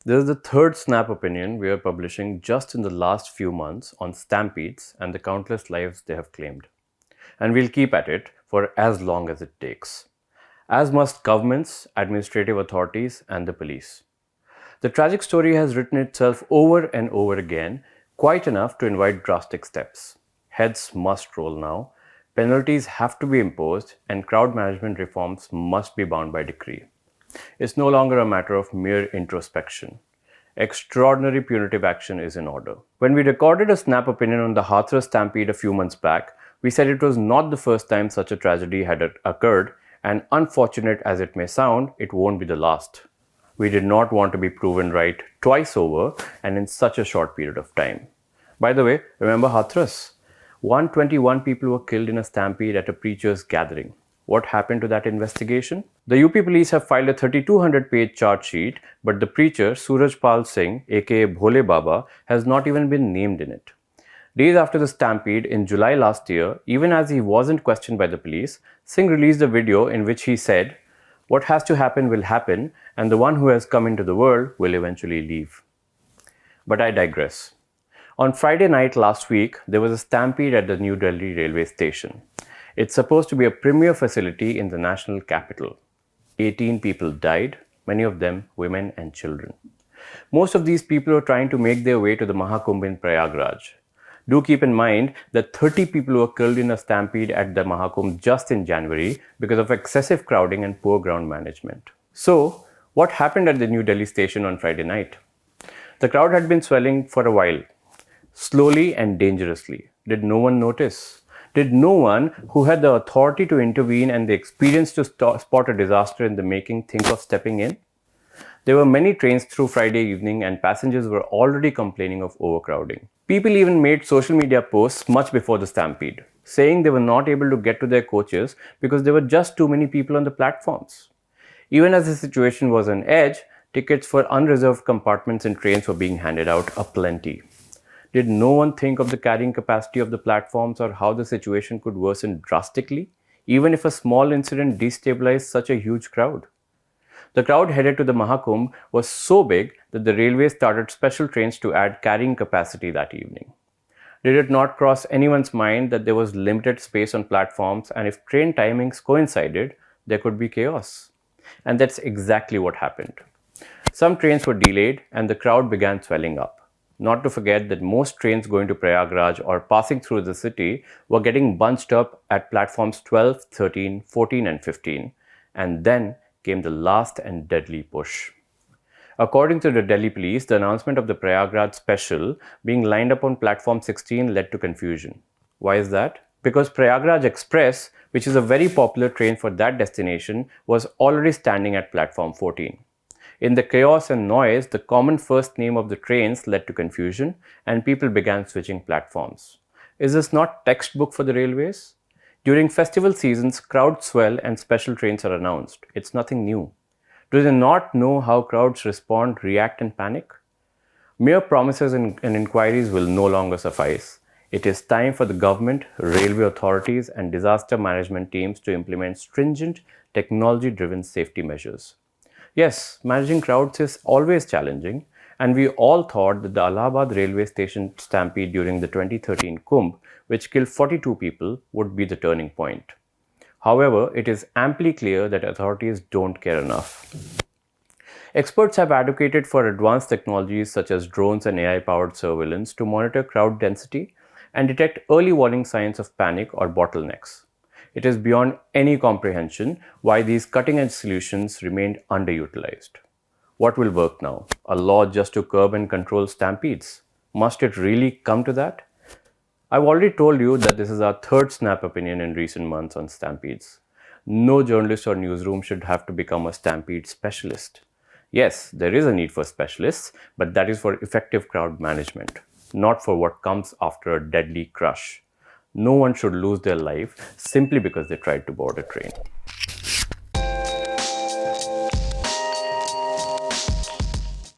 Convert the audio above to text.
This is the third snap opinion we are publishing just in the last few months on stampedes and the countless lives they have claimed. And we'll keep at it for as long as it takes, as must governments, administrative authorities, and the police. The tragic story has written itself over and over again, quite enough to invite drastic steps. Heads must roll now, penalties have to be imposed, and crowd management reforms must be bound by decree. It's no longer a matter of mere introspection. Extraordinary punitive action is in order. When we recorded a snap opinion on the Hathras stampede a few months back, we said it was not the first time such a tragedy had occurred, and unfortunate as it may sound, it won't be the last. We did not want to be proven right twice over and in such a short period of time. By the way, remember Hathras? 121 people were killed in a stampede at a preacher's gathering. What happened to that investigation? The UP police have filed a 3,200-page charge sheet, but the preacher, Surajpal Singh, aka Bhole Baba, has not even been named in it. Days after the stampede in July last year, even as he wasn't questioned by the police, Singh released a video in which he said, "What has to happen will happen, and the one who has come into the world will eventually leave." But I digress. On Friday night last week, there was a stampede at the New Delhi railway station. It's supposed to be a premier facility in the national capital. 18 people died, many of them women and children. Most of these people are trying to make their way to the Mahakumbh in Prayagraj. Do keep in mind that 30 people were killed in a stampede at the Mahakumbh just in January because of excessive crowding and poor ground management. So, what happened at the New Delhi station on Friday night? The crowd had been swelling for a while, slowly and dangerously. Did no one notice? Did no one who had the authority to intervene and the experience to spot a disaster in the making think of stepping in? There were many trains through Friday evening and passengers were already complaining of overcrowding. People even made social media posts much before the stampede, saying they were not able to get to their coaches because there were just too many people on the platforms. Even as the situation was on edge, tickets for unreserved compartments in trains were being handed out aplenty. Did no one think of the carrying capacity of the platforms or how the situation could worsen drastically, even if a small incident destabilized such a huge crowd? The crowd headed to the Mahakumbh was so big that the railway started special trains to add carrying capacity that evening. Did it not cross anyone's mind that there was limited space on platforms and if train timings coincided, there could be chaos? And that's exactly what happened. Some trains were delayed and the crowd began swelling up. Not to forget that most trains going to Prayagraj or passing through the city were getting bunched up at platforms 12, 13, 14 and 15. And then came the last and deadly push. According to the Delhi police, the announcement of the Prayagraj special being lined up on platform 16 led to confusion. Why is that? Because Prayagraj Express, which is a very popular train for that destination, was already standing at platform 14. In the chaos and noise, the common first name of the trains led to confusion and people began switching platforms. Is this not textbook for the railways? During festival seasons, crowds swell and special trains are announced. It's nothing new. Do they not know how crowds respond, react and panic? Mere promises and inquiries will no longer suffice. It is time for the government, railway authorities and disaster management teams to implement stringent, technology-driven safety measures. Yes, managing crowds is always challenging, and we all thought that the Allahabad railway station stampede during the 2013 Kumbh, which killed 42 people, would be the turning point. However, it is amply clear that authorities don't care enough. Experts have advocated for advanced technologies such as drones and AI-powered surveillance to monitor crowd density and detect early warning signs of panic or bottlenecks. It is beyond any comprehension why these cutting-edge solutions remained underutilized. What will work now? A law just to curb and control stampedes? Must it really come to that? I've already told you that this is our third snap opinion in recent months on stampedes. No journalist or newsroom should have to become a stampede specialist. Yes, there is a need for specialists, but that is for effective crowd management, not for what comes after a deadly crush. No one should lose their life simply because they tried to board a train.